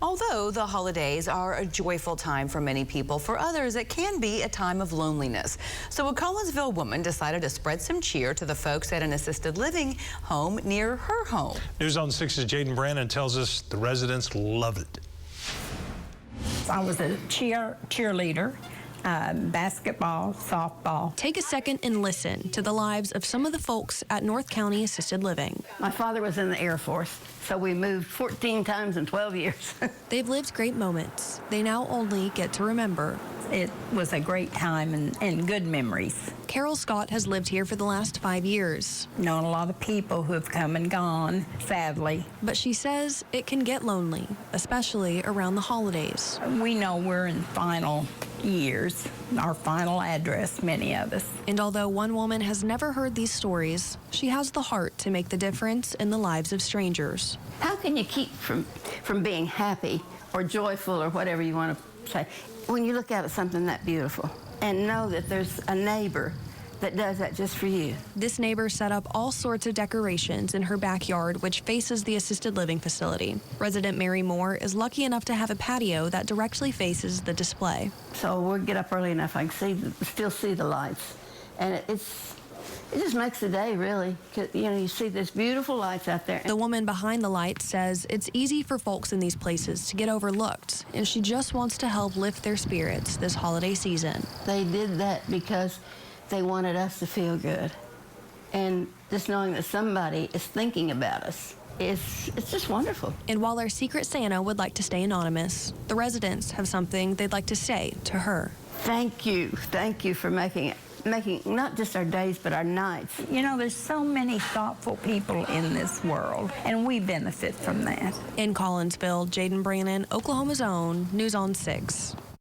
Although the holidays are a joyful time for many people, for others it can be a time of loneliness. So a Collinsville woman decided to spread some cheer to the folks at an assisted living home near her home. News on 6's Jaden Brannon tells us the residents love it. I was a cheerleader, basketball, softball. Take a second and listen to the lives of some of the folks at North County Assisted Living. My father was in the Air Force, so we moved 14 times in 12 years. They've lived great moments. They now only get to remember. It was a great time and good memories. Carol Scott has lived here for the last 5 years. Known a lot of people who have come and gone, sadly. But she says it can get lonely, especially around the holidays. We know we're in final years, our final address, many of us. And although one woman has never heard these stories, she has the heart to make the difference in the lives of strangers. How can you keep from being happy or joyful or whatever you want to say when you look out at something that beautiful and know that there's a neighbor that does that just for you? This neighbor set up all sorts of decorations in her backyard, which faces the assisted living facility. Resident Mary Moore is lucky enough to have a patio that directly faces the display. So we'll get up early enough I can still see the lights, and it just makes the day, really. 'Cause, you know, you see this beautiful lights out there. The woman behind the lights says it's easy for folks in these places to get overlooked, and she just wants to help lift their spirits this holiday season. They did that because they wanted us to feel good. And just knowing that somebody is thinking about us, it's just wonderful. And while our Secret Santa would like to stay anonymous, the residents have something they'd like to say to her. Thank you for making not just our days, but our nights. You know, there's so many thoughtful people in this world, and we benefit from that. In Collinsville, Jaden Brannon, Oklahoma's own, News on 6.